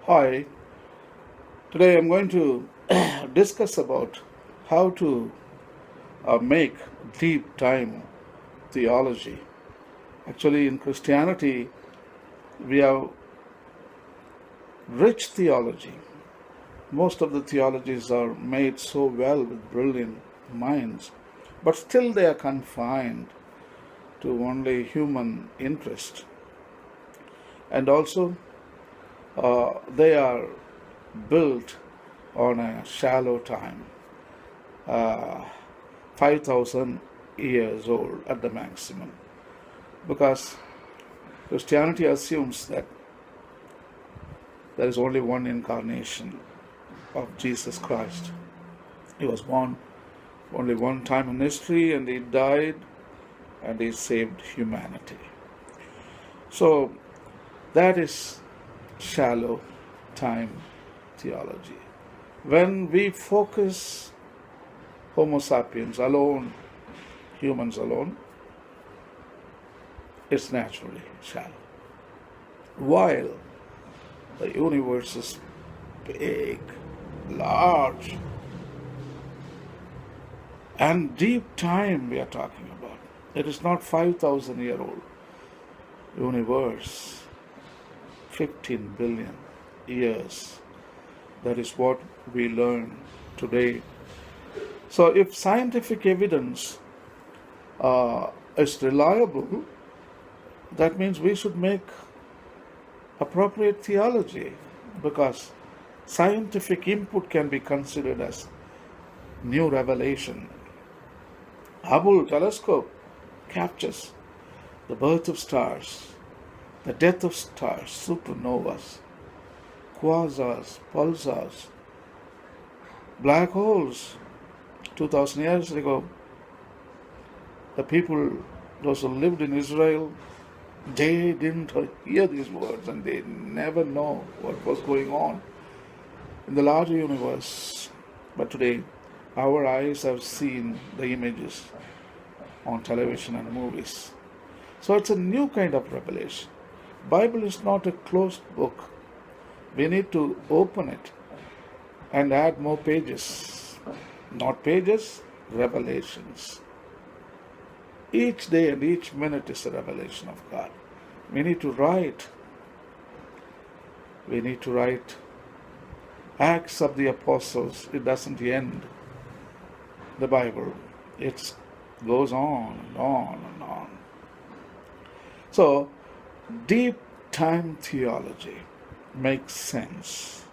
Hi, today I'm going to discuss about how to make deep time theology. Actually, in Christianity, we have rich theology. Most of the theologies are made so well with brilliant minds, but still they are confined to only human interest. And also, they are built on a shallow time. uh, 5,000 years old at the maximum. Because Christianity assumes that there is only one incarnation of Jesus Christ. He was born only one time in history and he died and he saved humanity. So that is shallow time theology. When we focus Homo sapiens alone, humans alone, it's naturally shallow. While the universe is big, large, and deep time we are talking about. It is not 5,000-year-old universe, 15 billion years. That is what we learn today. So if scientific evidence is reliable, that means we should make appropriate theology, because scientific input can be considered as new revelation. Hubble telescope captures the birth of stars, the death of stars, supernovas, quasars, pulsars, black holes. 2,000 years ago, the people, those who lived in Israel, they didn't hear these words and they never know what was going on in the larger universe. But today, our eyes have seen the images on television and movies. So it's a new kind of revelation. Bible is not a closed book. We need to open it and add more pages. Not pages, revelations. Each day and each minute is a revelation of God. We need to write. We need to write Acts of the Apostles. It doesn't end the Bible. It goes on and on and on. So, deep time theology makes sense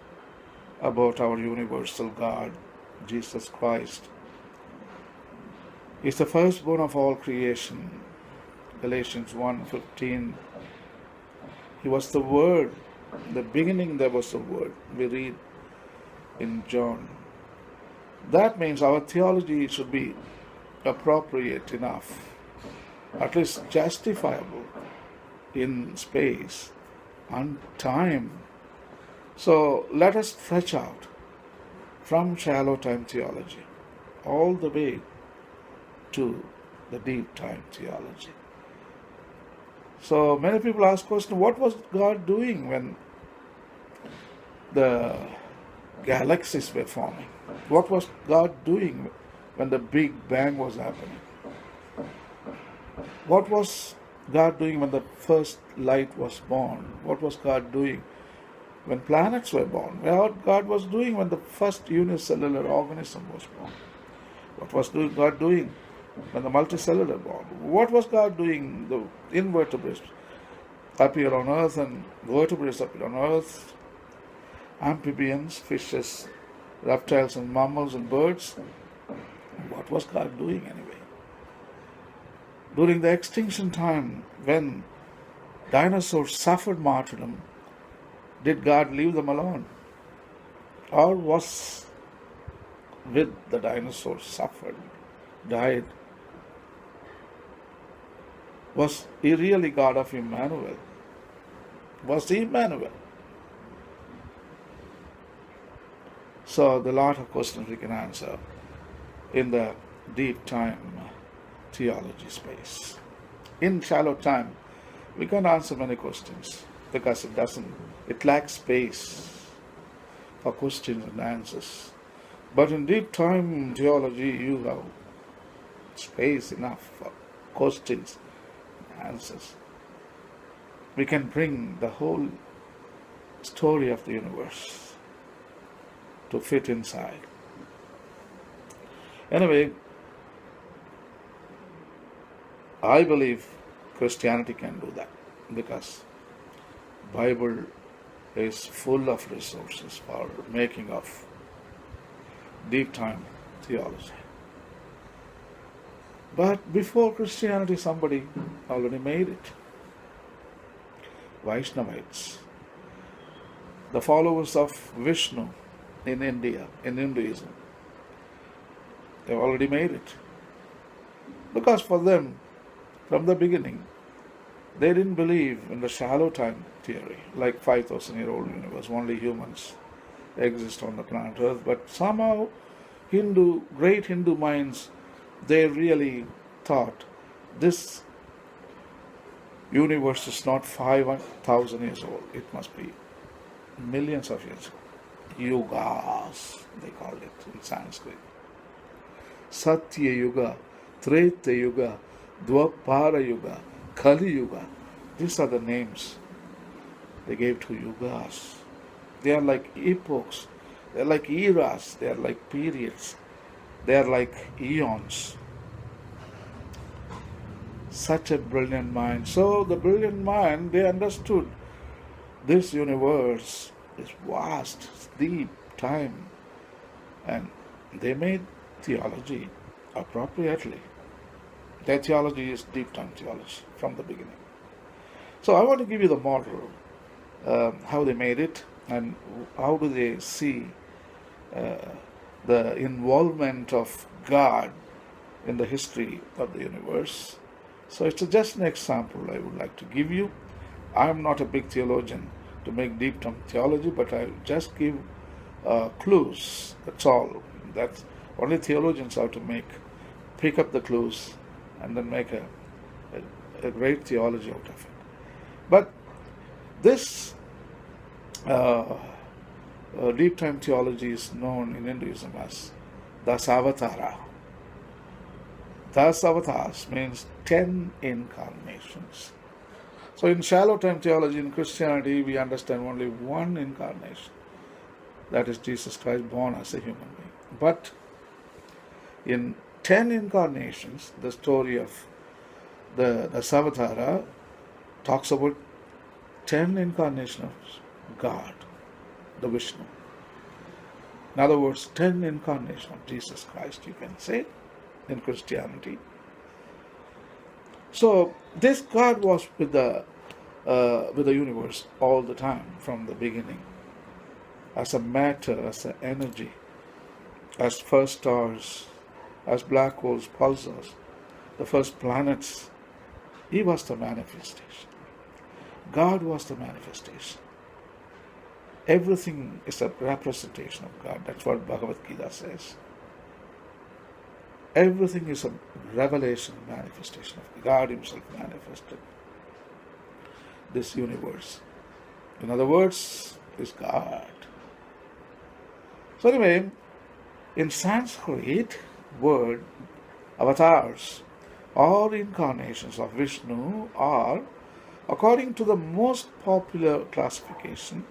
about our universal God, Jesus Christ. He's the firstborn of all creation. Galatians 1:15. He was the Word. In the beginning there was the Word. We read in John. That means our theology should be appropriate enough, at least justifiable in space and time. So let us stretch out from shallow time theology all the way to the deep time theology. So many people ask question, what was God doing when the galaxies were forming? What was God doing when the Big Bang was happening? What was God doing when the first light was born? What was God doing when planets were born? What God was doing when the first unicellular organism was born? What was God doing when the multicellular born? What was God doing? The invertebrates appear on earth and vertebrates appear on earth. Amphibians, fishes, reptiles and mammals and birds. What was God doing anyway? During the extinction time, when dinosaurs suffered martyrdom, did God leave them alone? Or was with the dinosaurs suffered, died? Was he really God of Emmanuel? Was he Emmanuel? So the lot of questions we can answer in the deep time theology space. In shallow time, we can't answer many questions because it lacks space. for questions and answers. But in deep time theology, you have space enough for questions and answers. We can bring the whole story of the universe to fit inside. Anyway, I believe Christianity can do that because Bible is full of resources for making of deep time theology. But before Christianity, somebody already made it. Vaishnavites, the followers of Vishnu in India, in Hinduism, they already made it. Because for them, from the beginning, they didn't believe in the shallow time theory, like 5,000-year-old universe, only humans exist on the planet Earth. But somehow, great Hindu minds, they really thought this universe is not 5,000 years old. It must be millions of years old. Yugas, they called it in Sanskrit. Satya Yuga, Treta Yuga, Dwapara Yuga, Kali Yuga. These are the names they gave to yugas. They are like epochs, they are like eras, they are like periods, they are like eons. Such a brilliant mind. So the brilliant mind, they understood this universe is vast, it's deep, time, and they made theology appropriately. Their theology is deep time theology from the beginning. So I want to give you the model, how they made it and how do they see the involvement of God in the history of the universe. So it's just an example I would like to give you. I am not a big theologian to make deep term theology, but I just give clues. That's all. That's only theologians have to pick up the clues and then make a great theology out of it. But this deep time theology is known in Hinduism as Dasavatara. Dasavatars means 10 incarnations. So in shallow time theology in Christianity, we understand only one incarnation. That is Jesus Christ born as a human being. But in 10 incarnations, the story of the Dasavatara talks about 10 incarnations of God, the Vishnu. In other words, 10 incarnations of Jesus Christ, you can say, in Christianity. So this God was with the universe all the time from the beginning, as a matter, as an energy, as first stars, as black holes, pulsars, the first planets. He was the manifestation. God was the manifestation. Everything is a representation of God. That's what Bhagavad Gita says. Everything is a revelation, manifestation of God Himself manifested. This universe, in other words, is God. So anyway, in Sanskrit word, avatars or incarnations of Vishnu are, according to the most popular classification,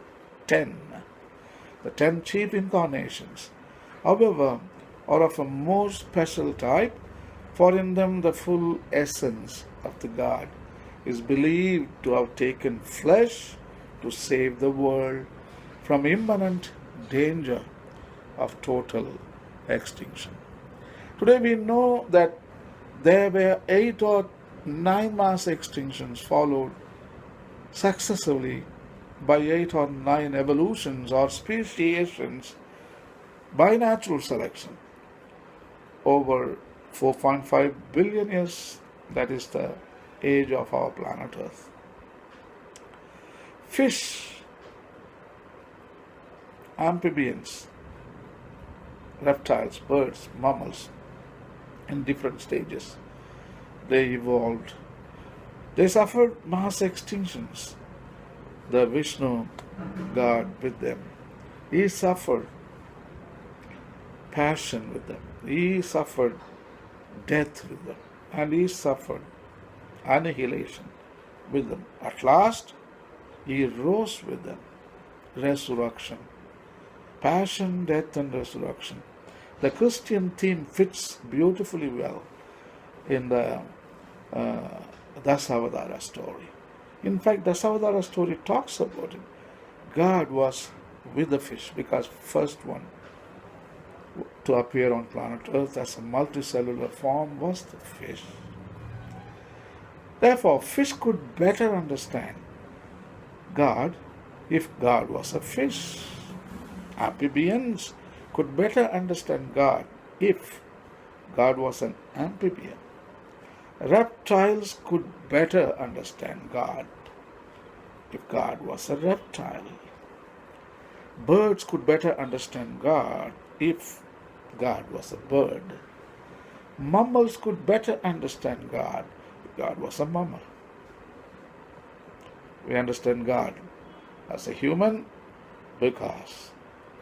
10. The 10 chief incarnations, however, are of a more special type, for in them the full essence of the God is believed to have taken flesh to save the world from imminent danger of total extinction. Today we know that there were 8 or 9 mass extinctions followed successively by 8 or 9 evolutions or speciations by natural selection over 4.5 billion years. That is the age of our planet Earth. Fish, amphibians, reptiles, birds, mammals, in different stages, they evolved. They suffered mass extinctions. The Vishnu God with them. He suffered passion with them. He suffered death with them. And he suffered annihilation with them. At last, he rose with them. Resurrection. Passion, death, and resurrection. The Christian theme fits beautifully well in the Dasavadara story. In fact, Dasavadara story talks about it. God was with the fish because first one to appear on planet Earth as a multicellular form was the fish. Therefore, fish could better understand God if God was a fish. Amphibians could better understand God if God was an amphibian. Reptiles could better understand God if God was a reptile. Birds could better understand God if God was a bird. Mammals could better understand God if God was a mammal. We understand God as a human because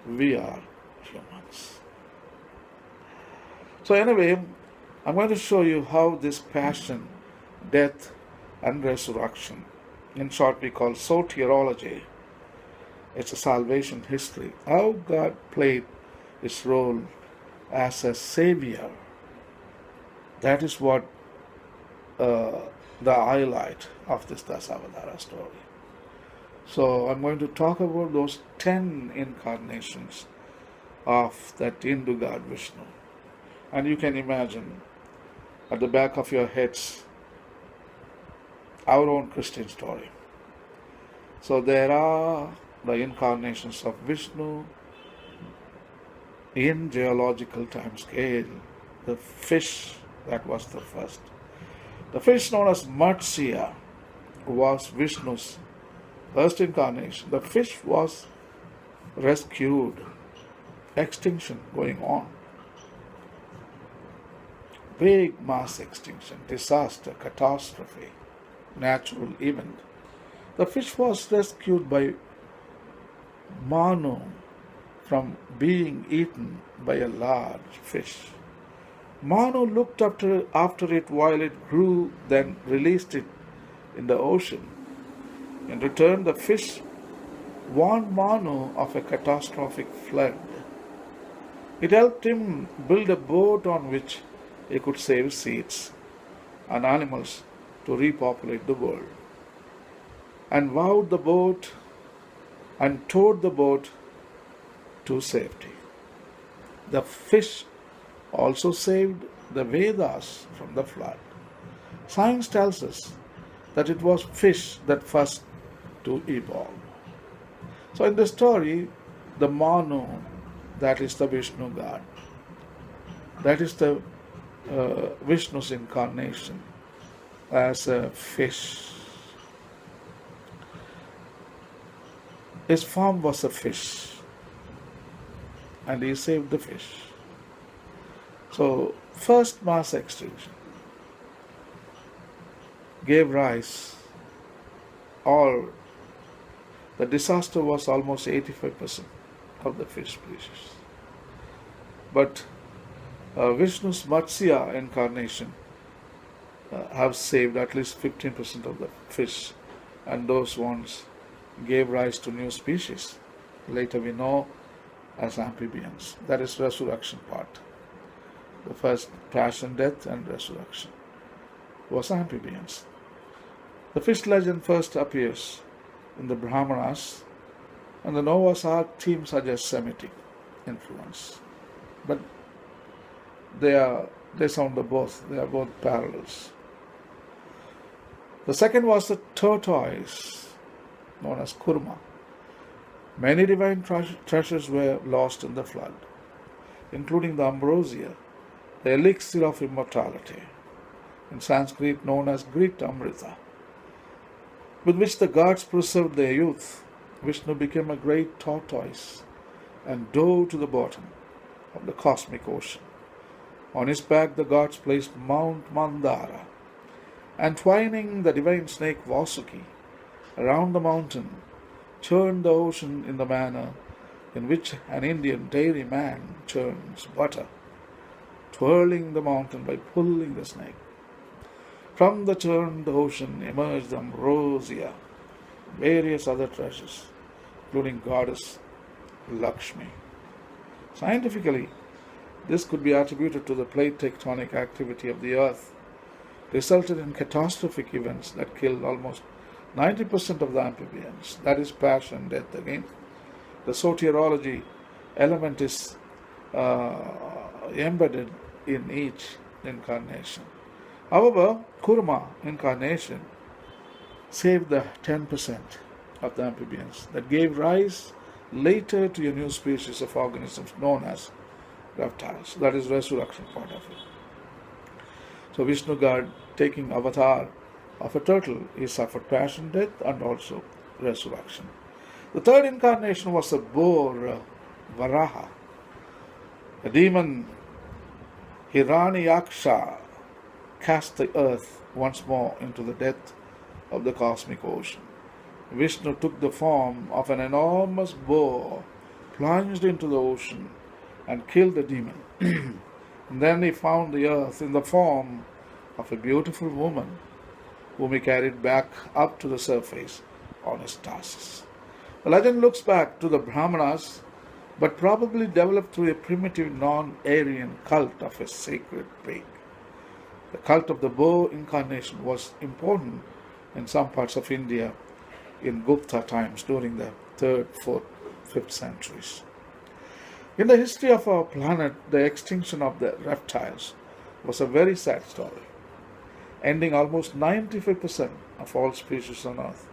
we are humans. So anyway, I'm going to show you how this passion, death, and resurrection, in short we call soteriology, it's a salvation history, how God played his role as a savior. That is what the highlight of this Dasavadara story. So I'm going to talk about those 10 incarnations of that Hindu god Vishnu. And you can imagine at the back of your heads our own Christian story. So there are the incarnations of Vishnu in geological time scale. The fish, that was the first. The fish known as Matsya was Vishnu's first incarnation. The fish was rescued. Extinction going on. Big mass extinction, disaster, catastrophe, natural event. The fish was rescued by Manu from being eaten by a large fish. Manu looked after it while it grew, then released it in the ocean. In return, the fish warned Manu of a catastrophic flood. It helped him build a boat on which he could save seeds and animals to repopulate the world, and vowed the boat and towed the boat to safety. The fish also saved the Vedas from the flood. Science tells us that it was fish that first to evolve. So in the story, the Manu, that is the Vishnu god, that is the Vishnu's incarnation as a fish. His form was a fish, and he saved the fish. So, first mass extinction gave rise, or the disaster was almost 85% of the fish species. But Vishnu's Matsya incarnation have saved at least 15% of the fish, and those ones gave rise to new species. Later we know as amphibians. That is resurrection part. The first passion, death, and resurrection was amphibians. The fish legend first appears in the Brahmanas, and the Noah's Ark theme suggests Semitic influence. But they sound both. They are both parallels. The second was the tortoise, known as Kurma. Many divine treasures were lost in the flood, including the ambrosia, the elixir of immortality, in Sanskrit known as Greek Amrita, with which the gods preserved their youth. Vishnu became a great tortoise and dove to the bottom of the cosmic ocean. On his back the gods placed Mount Mandara, and twining the divine snake Vasuki around the mountain, churned the ocean in the manner in which an Indian dairyman churns butter, twirling the mountain by pulling the snake. From the churned ocean emerged ambrosia, various other treasures, including goddess Lakshmi. Scientifically, this could be attributed to the plate tectonic activity of the earth, resulted in catastrophic events that killed almost 90% of the amphibians. That is passion, death again. The soteriology element is embedded in each incarnation. However, Kurma incarnation saved the 10% of the amphibians that gave rise later to a new species of organisms known as reptiles. That is resurrection part of it. So Vishnu God, taking avatar of a turtle, he suffered passion, death, and also resurrection. The third incarnation was a boar, Varaha. A demon, Hiranyaksha, cast the earth once more into the depth of the cosmic ocean. Vishnu took the form of an enormous boar, plunged into the ocean, and killed the demon. And then he found the earth in the form of a beautiful woman, whom he carried back up to the surface on his tusks. The legend looks back to the Brahmanas, but probably developed through a primitive non-Aryan cult of a sacred pig. The cult of the boar incarnation was important in some parts of India in Gupta times during the 3rd, 4th, 5th centuries. In the history of our planet, the extinction of the reptiles was a very sad story, ending almost 95% of all species on Earth.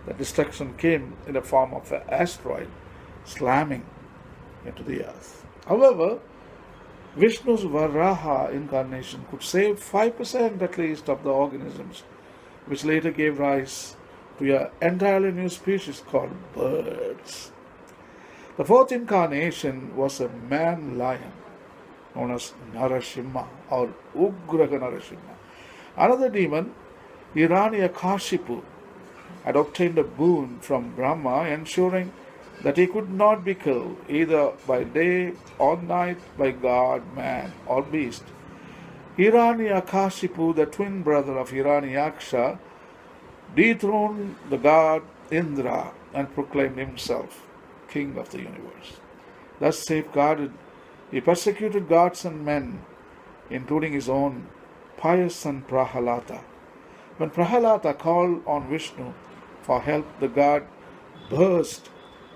The destruction came in the form of an asteroid slamming into the Earth. However, Vishnu's Varaha incarnation could save 5% at least of the organisms, which later gave rise to an entirely new species called birds. The fourth incarnation was a man-lion known as Narasimha or Ugraha Narasimha. Another demon, Hiranyakashipu, had obtained a boon from Brahma, ensuring that he could not be killed either by day or night by god, man, or beast. Hiranyakashipu, the twin brother of Hiranyaksha, dethroned the god Indra and proclaimed himself king of the universe. Thus safeguarded, he persecuted gods and men, including his own pious son Prahalata. When Prahalata called on Vishnu for help, the god burst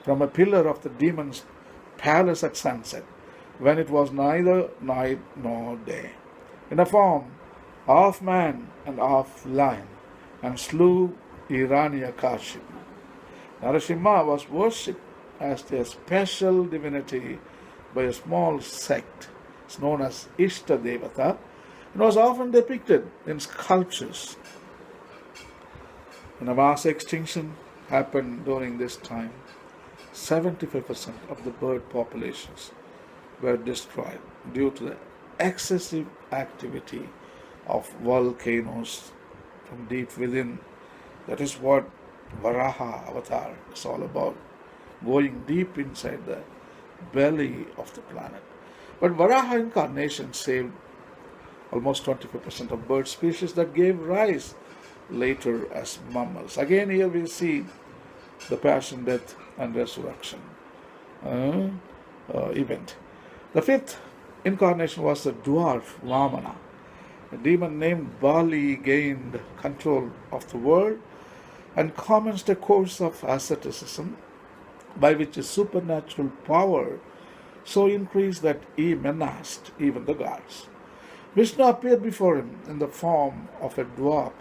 from a pillar of the demon's palace at sunset, when it was neither night nor day, in the form of man and of lion, and slew Hiranyakashipu. Narasimha was worshipped as a special divinity by a small sect known as Ishta Devata, and was often depicted in sculptures. When a mass extinction happened during this time, 75% of the bird populations were destroyed due to the excessive activity of volcanoes from deep within. That is what Varaha avatar is all about, going deep inside the belly of the planet. But Varaha incarnation saved almost 25% of bird species that gave rise later as mammals. Again, here we see the passion, death, and resurrection event. The fifth incarnation was the dwarf Vamana. A demon named Bali gained control of the world and commenced a course of asceticism by which his supernatural power so increased that he menaced even the gods. Vishnu appeared before him in the form of a dwarf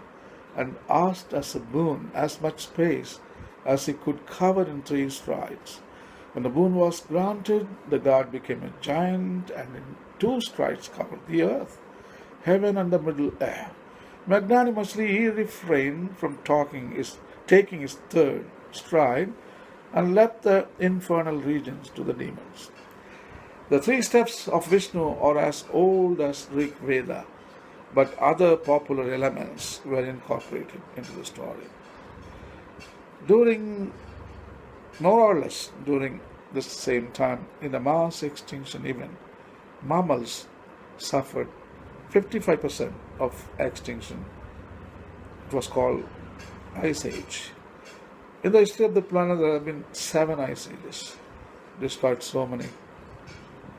and asked as a boon as much space as he could cover in 3 strides. When the boon was granted, the god became a giant and in 2 strides covered the earth, heaven, and the middle air. Magnanimously he refrained from taking his 3rd stride and left the infernal regions to the demons. The 3 steps of Vishnu are as old as Rig Veda, but other popular elements were incorporated into the story. During this same time, in the mass extinction event, mammals suffered 55% of extinction. It was called Ice Age. In the history of the planet, there have been 7 ice ages, despite so many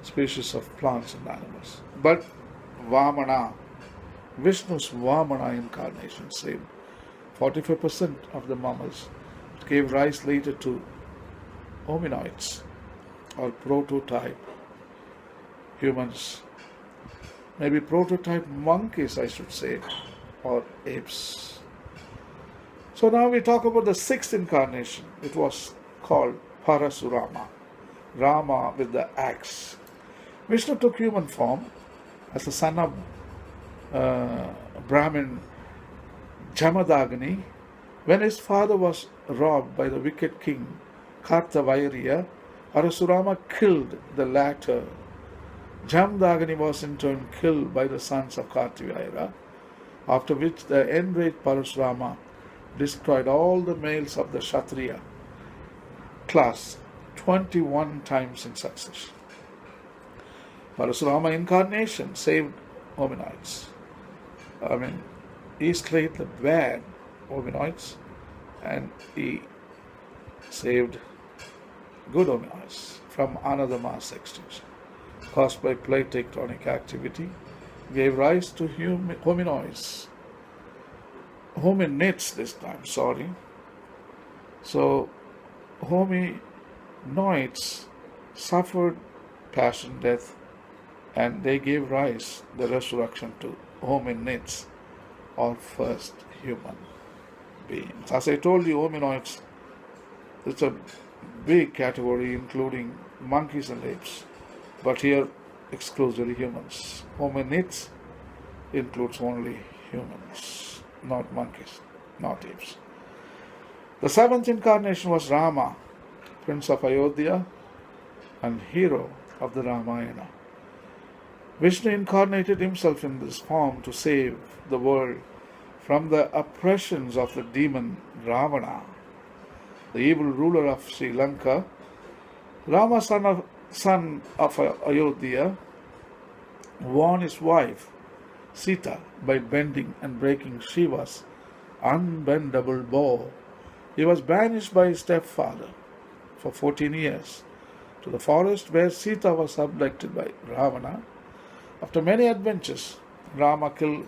species of plants and animals. But Vamana, Vishnu's Vamana incarnation, saved 45% of the mammals. It gave rise later to hominoids, or prototype humans, maybe prototype monkeys, I should say, or apes. So now we talk about the 6th incarnation. It was called Parasurama, Rama with the axe. Vishnu took human form as the son of Brahmin Jamadagni. When his father was robbed by the wicked king Kartavairya, Parasurama killed the latter. Jamadagni was in turn killed by the sons of Kartavairya, after which the enraged Parasurama destroyed all the males of the Kshatriya class 21 times in succession. Parasurama incarnation saved hominoids. He slayed the bad hominoids and he saved good hominoids from another mass extinction caused by plate tectonic activity, gave rise to hominoids. Hominids this time, sorry. So, hominoids suffered passion death and they gave rise, the resurrection, to hominids, or first human beings. As I told you, hominoids, it's a big category including monkeys and apes, but here exclusively humans. Hominids includes only humans, not monkeys, not apes. The 7th incarnation was Rama, Prince of Ayodhya and hero of the Ramayana. Vishnu incarnated himself in this form to save the world from the oppressions of the demon Ravana, the evil ruler of Sri Lanka. Rama, son of Ayodhya, won his wife Sita by bending and breaking Shiva's unbendable bow. He was banished by his stepfather for 14 years to the forest where Sita was abducted by Ravana. After many adventures, Rama killed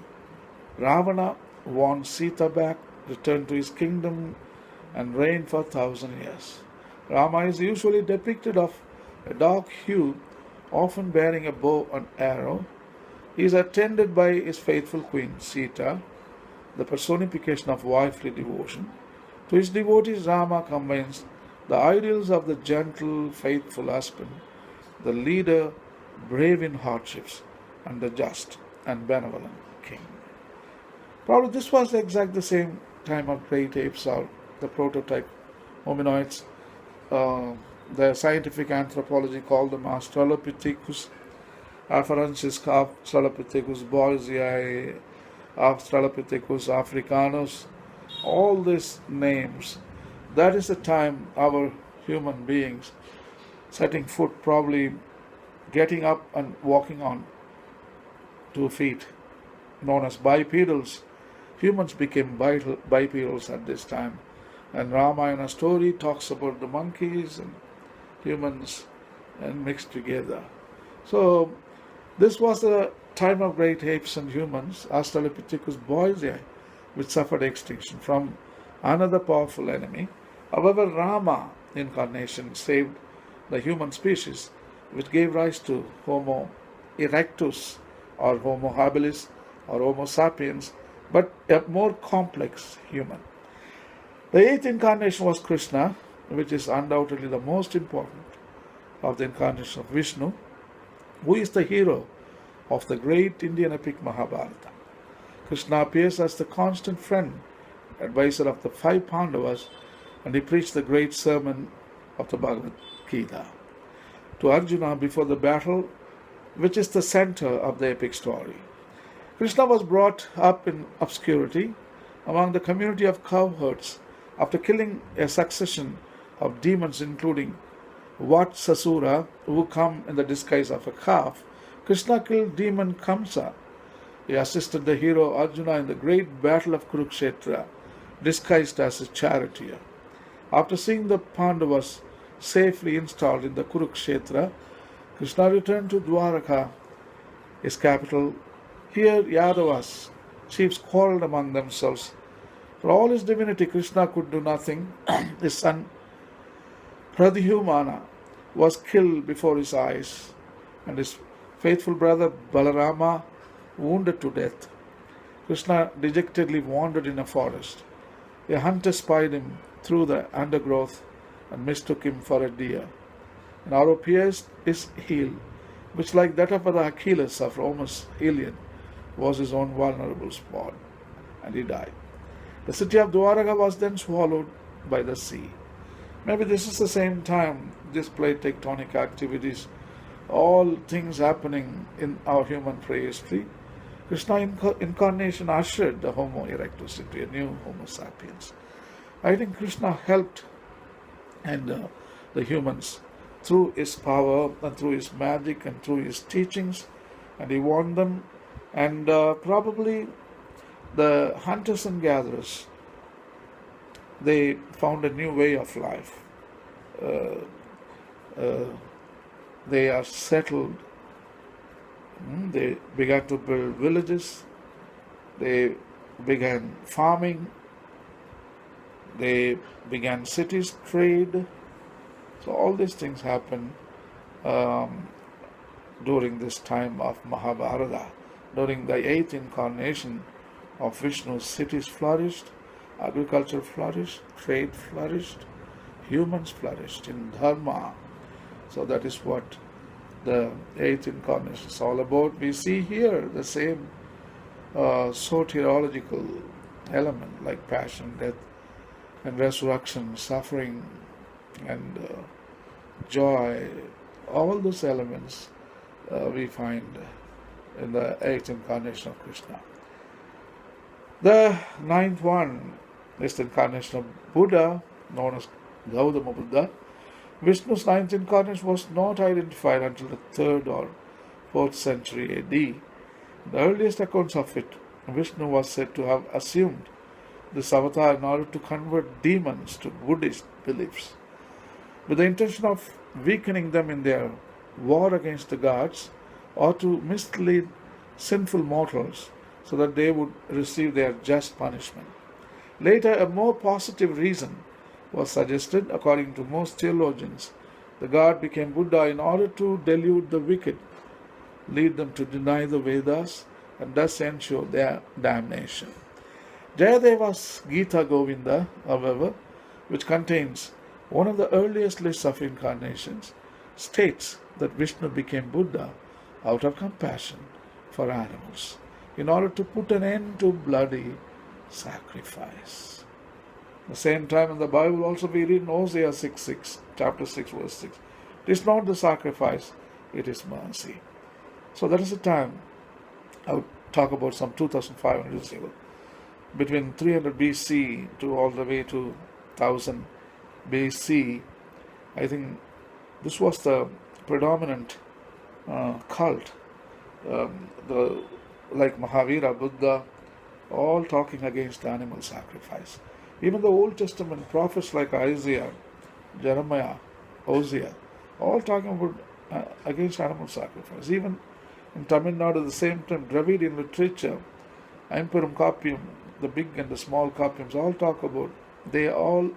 Ravana, won Sita back, returned to his kingdom, and reigned for 1,000 years. Rama is usually depicted of a dark hue, often bearing a bow and arrow. He is attended by his faithful queen Sita, the personification of wifely devotion. To his devotees, Rama combines the ideals of the gentle, faithful husband, the leader, brave in hardships, and the just and benevolent king. Probably this was exactly the same time of great apes, or the prototype hominoids. The scientific anthropology called them Australopithecus afarensis, Australopithecus boisei, Australopithecus africanus. All these names, that is the time our human beings setting foot, probably getting up and walking on 2 feet, known as bipedals. Humans became bipedals at this time. And Ramayana story talks about the monkeys and humans and mixed together. So this was the time of great apes and humans, Australopithecus boisei, which suffered extinction from another powerful enemy. However, Rama incarnation saved the human species, which gave rise to Homo erectus, or Homo habilis, or Homo sapiens, but a more complex human. The 8th incarnation was Krishna, which is undoubtedly the most important of the incarnation of Vishnu, who is the hero of the great Indian epic Mahabharata. Krishna appears as the constant friend, advisor of the 5 Pandavas, and he preached the great sermon of the Bhagavad Gita to Arjuna before the battle, which is the center of the epic story. Krishna was brought up in obscurity among the community of cowherds after killing a succession of demons, including Vatsasura, who come in the disguise of a calf, Krishna killed demon Kamsa. He assisted the hero Arjuna in the great battle of Kurukshetra, disguised as a charioteer. After seeing the Pandavas safely installed in the Kurukshetra, Krishna returned to Dwaraka, his capital. Here, Yadavas, chiefs quarreled among themselves. For all his divinity, Krishna could do nothing. His son Pradyumna was killed before his eyes, and his faithful brother Balarama wounded to death. Krishna dejectedly wandered in a forest. A hunter spied him through the undergrowth and mistook him for a deer. An arrow pierced his heel, which, like that of the Achilles of Romus Ilion, was his own vulnerable spot, and he died. The city of Dwaraka was then swallowed by the sea. Maybe this is the same time this plate tectonic activities, all things happening in our human prehistory. Krishna incarnation ushered the Homo erectus into a new Homo sapiens. I think Krishna helped and the humans through his power and through his magic and through his teachings, and he warned them. And probably the hunters and gatherers, they found a new way of life. Uh, uh, they are settled. They began to build villages. They began farming. They began cities, trade. So all these things happened during this time of Mahabharata. During the 8th incarnation of Vishnu, cities flourished, agriculture flourished, trade flourished, humans flourished in dharma. So that is what the 8th incarnation is all about. We see here the same soteriological element like passion, death, and resurrection, suffering, and joy. All those elements we find in the 8th incarnation of Krishna. The 9th one is the incarnation of Buddha, known as Gautama Buddha. Vishnu's 9th incarnation was not identified until the 3rd or 4th century AD. In the earliest accounts of it, Vishnu was said to have assumed this avatar in order to convert demons to Buddhist beliefs, with the intention of weakening them in their war against the gods, or to mislead sinful mortals so that they would receive their just punishment. Later, a more positive reason was suggested. According to most theologians, the god became Buddha in order to delude the wicked, lead them to deny the Vedas, and thus ensure their damnation. Jayadeva's Gita Govinda, however, which contains one of the earliest lists of incarnations, states that Vishnu became Buddha out of compassion for animals, in order to put an end to bloody sacrifice. At the same time in the Bible also we read in Hosea 6:6, chapter 6, verse 6, it is not the sacrifice, it is mercy. So that is the time I would talk about some 2500 years ago. Between 300 BC to all the way to 1000 BC, I think this was the predominant cult. Like Mahavira, Buddha, all talking against animal sacrifice. Even the Old Testament prophets like Isaiah, Jeremiah, Hosea, all talking about against animal sacrifice. Even in Tamil Nadu, at the same time, Dravidian literature, Imperum Capium, the big and the small Capiums, they all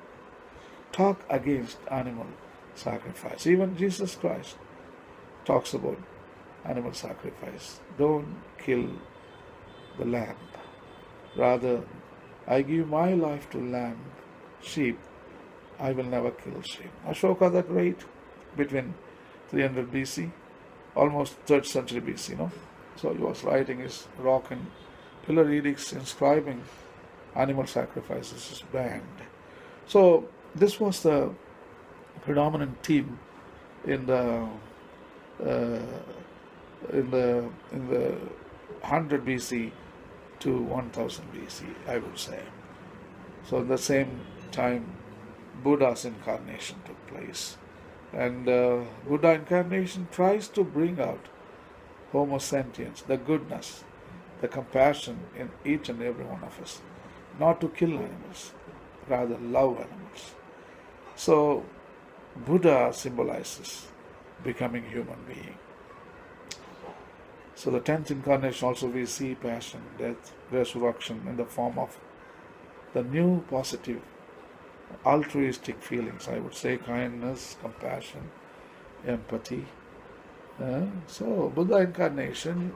talk against animal sacrifice. Even Jesus Christ talks about animal sacrifice. Don't kill the lamb. Rather, I give my life to lamb, sheep. I will never kill sheep. Ashoka that weight between 300 BC, almost 3rd century BC, So he was writing his rock and pillar edicts inscribing animal sacrifices is banned. So this was the predominant theme in the 100 BC to 1000 BC, I would say. So at the same time, Buddha's incarnation took place. And Buddha incarnation tries to bring out Homo sentience, the goodness, the compassion in each and every one of us. Not to kill animals, rather love animals. So Buddha symbolizes becoming human being. So the 10th incarnation also we see passion, death, resurrection in the form of the new positive altruistic feelings. I would say kindness, compassion, empathy. So Buddha incarnation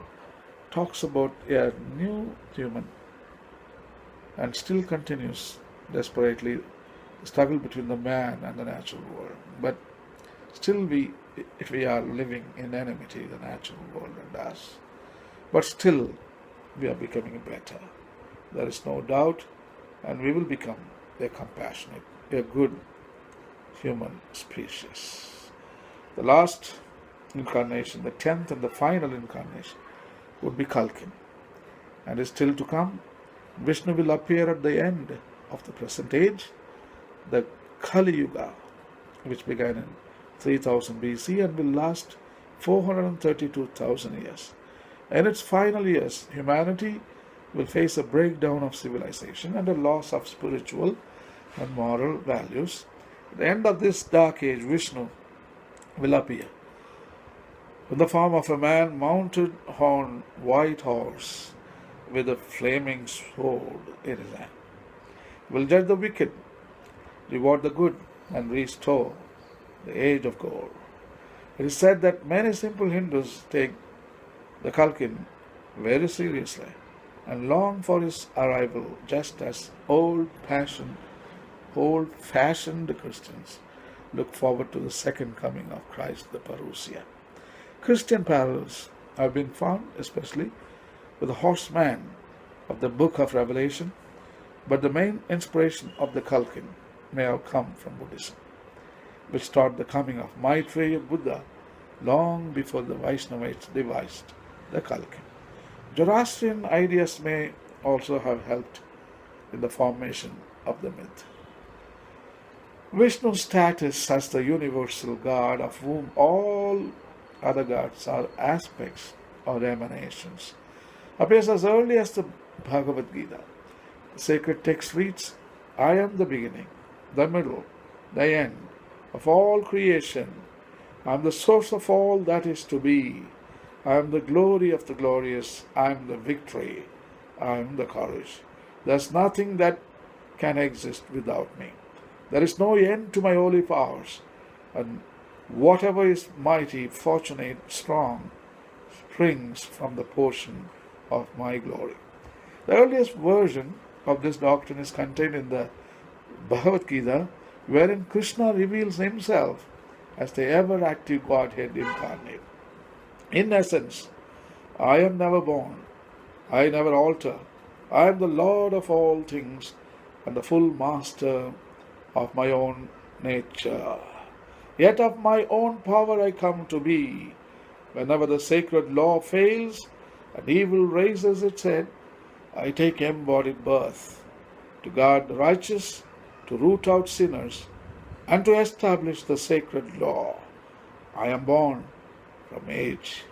talks about a new human and still continues desperately the struggle between the man and the natural world. But still we are living in enmity, the natural world and us. But still we are becoming better. There is no doubt, and we will become a compassionate, a good human species. The last incarnation, the 10th and the final incarnation, would be Kalkin, and is still to come. Vishnu will appear at the end of the present age, the Kali Yuga, which began in 3000 BC and will last 432,000 years. In its final years, humanity will face a breakdown of civilization and a loss of spiritual and moral values. At the end of this dark age, Vishnu will appear in the form of a man mounted on white horse with a flaming sword in his hand. He will judge the wicked, reward the good, and restore the age of gold. It is said that many simple Hindus take the Kalkin very seriously and long for his arrival, just as old-fashioned Christians look forward to the second coming of Christ, the Parousia. Christian parallels have been found, especially with the horseman of the book of Revelation, but the main inspiration of the Kalkin may have come from Buddhism, which taught the coming of Maitreya Buddha long before the Vaishnavites devised the Kalkin. Zoroastrian ideas may also have helped in the formation of the myth. Vishnu's status as the universal God of whom all other gods are aspects or emanations appears as early as the Bhagavad Gita. The sacred text reads, I am the beginning, the middle, the end of all creation. I am the source of all that is to be. I am the glory of the glorious. I am the victory. I am the courage. There is nothing that can exist without me. There is no end to my holy powers, and whatever is mighty, fortunate, strong, springs from the portion of my glory. The earliest version of this doctrine is contained in the Bhagavad Gita, wherein Krishna reveals himself as the ever-active Godhead incarnate. In essence, I am never born, I never alter, I am the Lord of all things and the full master of my own nature. Yet of my own power I come to be. Whenever the sacred law fails and evil raises its head, I take embodied birth to guard the righteous, to root out sinners, and to establish the sacred law. I am born from age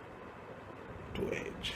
to age.